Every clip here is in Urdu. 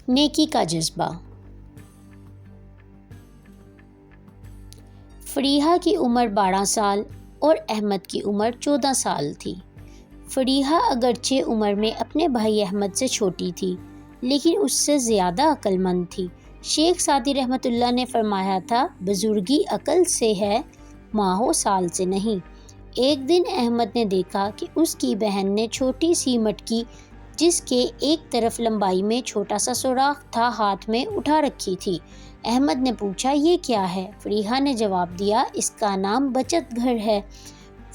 نیکی کا جذبہ۔ فریحہ کی عمر 12 سال اور احمد کی عمر 14 سال تھی۔ فریحہ اگرچہ عمر میں اپنے بھائی احمد سے چھوٹی تھی، لیکن اس سے زیادہ عقل مند تھی۔ شیخ سعدی رحمۃ اللہ نے فرمایا تھا، بزرگی عقل سے ہے، ماہو سال سے نہیں۔ ایک دن احمد نے دیکھا کہ اس کی بہن نے چھوٹی سی مٹکی جس کے ایک طرف لمبائی میں چھوٹا سا سوراخ تھا ہاتھ میں اٹھا رکھی تھی۔ احمد نے پوچھا، یہ کیا ہے؟ فریحہ نے جواب دیا، اس کا نام بچت گھر ہے۔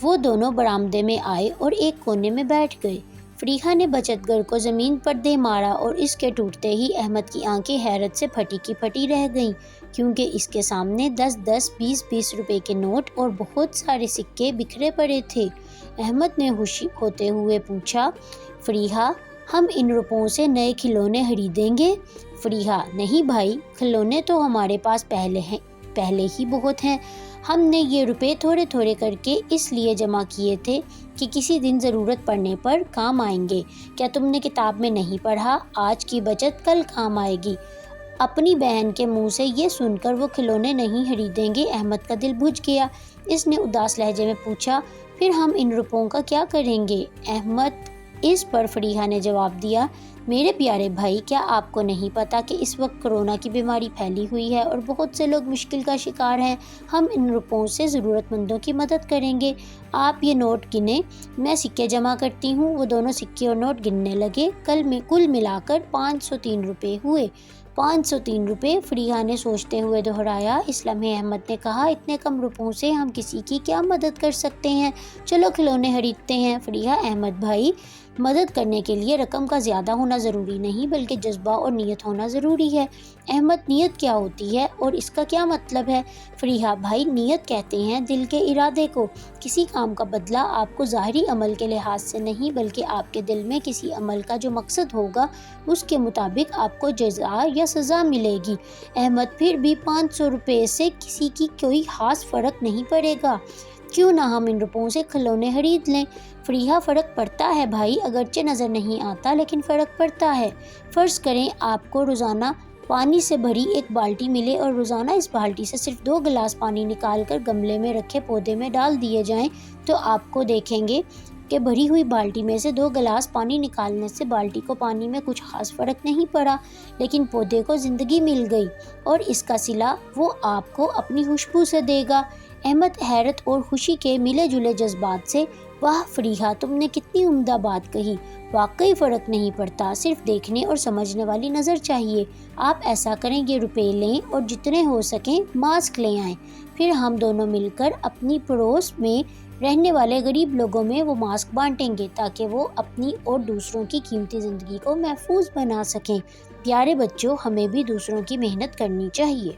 وہ دونوں برآمدے میں آئے اور ایک کونے میں بیٹھ گئے۔ فریحہ نے بچت گھر کو زمین پر دے مارا اور اس کے ٹوٹتے ہی احمد کی آنکھیں حیرت سے پھٹی کی پھٹی رہ گئیں، کیونکہ اس کے سامنے 10-10، 20-20 روپے کے نوٹ اور بہت سارے سکے بکھرے پڑے تھے۔ احمد نے خوشی ہوتے ہوئے پوچھا، فریحہ، ہم ان روپوں سے نئے کھلونے خریدیں گے؟ فریحہ، نہیں بھائی، کھلونے تو ہمارے پاس پہلے ہی بہت ہیں۔ ہم نے یہ روپے تھوڑے تھوڑے کر کے اس لیے جمع کیے تھے کہ کسی دن ضرورت پڑنے پر کام آئیں گے۔ کیا تم نے کتاب میں نہیں پڑھا، آج کی بچت کل کام آئے گی؟ اپنی بہن کے منہ سے یہ سن کر وہ کھلونے نہیں خریدیں گے، احمد کا دل بجھ گیا۔ اس نے اداس لہجے میں پوچھا، پھر ہم ان روپوں کا کیا کریں گے احمد؟ اس پر فریحہ نے جواب دیا، میرے پیارے بھائی، کیا آپ کو نہیں پتا کہ اس وقت کورونا کی بیماری پھیلی ہوئی ہے اور بہت سے لوگ مشکل کا شکار ہیں؟ ہم ان روپوں سے ضرورت مندوں کی مدد کریں گے۔ آپ یہ نوٹ گنیں، میں سکے جمع کرتی ہوں۔ وہ دونوں سکے اور نوٹ گننے لگے۔ کل ملا کر 503 روپے ہوئے۔ 503 روپے، فریحہ نے سوچتے ہوئے دہرایا۔ اس لمحے احمد نے کہا، اتنے کم روپوں سے ہم کسی کی کیا مدد کر سکتے ہیں؟ چلو کھلونے خریدتے ہیں۔ فریحہ، احمد بھائی، مدد کرنے کے لیے رقم کا زیادہ ہونا ضروری نہیں، بلکہ جذبہ اور نیت ہونا ضروری ہے۔ احمد، نیت کیا ہوتی ہے اور اس کا کیا مطلب ہے؟ فریحہ، بھائی، نیت کہتے ہیں دل کے ارادے کو۔ کسی کام کا بدلہ آپ کو ظاہری عمل کے لحاظ سے نہیں، بلکہ آپ کے دل میں کسی عمل کا جو مقصد ہوگا اس کے مطابق آپ کو جزا یا سزا ملے گی۔ احمد، پھر بھی 500 روپے سے کسی کی کوئی خاص فرق نہیں پڑے گا، کیوں نہ ہم ان روپوں سے کھلونے خرید لیں؟ فریحہ، فرق پڑتا ہے بھائی، اگرچہ نظر نہیں آتا لیکن فرق پڑتا ہے۔ فرض کریں آپ کو روزانہ پانی سے بھری ایک بالٹی ملے اور روزانہ اس بالٹی سے صرف 2 گلاس پانی نکال کر گملے میں رکھے پودے میں ڈال دیے جائیں، تو آپ کو دیکھیں گے کہ بھری ہوئی بالٹی میں سے 2 گلاس پانی نکالنے سے بالٹی کو پانی میں کچھ خاص فرق نہیں پڑا، لیکن پودے کو زندگی مل گئی، اور اس کا صلہ وہ آپ کو اپنی خوشبو سے دے گا۔ احمد حیرت اور خوشی کے ملے جلے جذبات سے، واہ فریحہ، تم نے کتنی عمدہ بات کہی، واقعی فرق نہیں پڑتا، صرف دیکھنے اور سمجھنے والی نظر چاہیے۔ آپ ایسا کریں، یہ روپے لیں اور جتنے ہو سکیں ماسک لے آئیں، پھر ہم دونوں مل کر اپنی پڑوس میں رہنے والے غریب لوگوں میں وہ ماسک بانٹیں گے تاکہ وہ اپنی اور دوسروں کی قیمتی زندگی کو محفوظ بنا سکیں۔ پیارے بچوں، ہمیں بھی دوسروں کی محنت کرنی چاہیے۔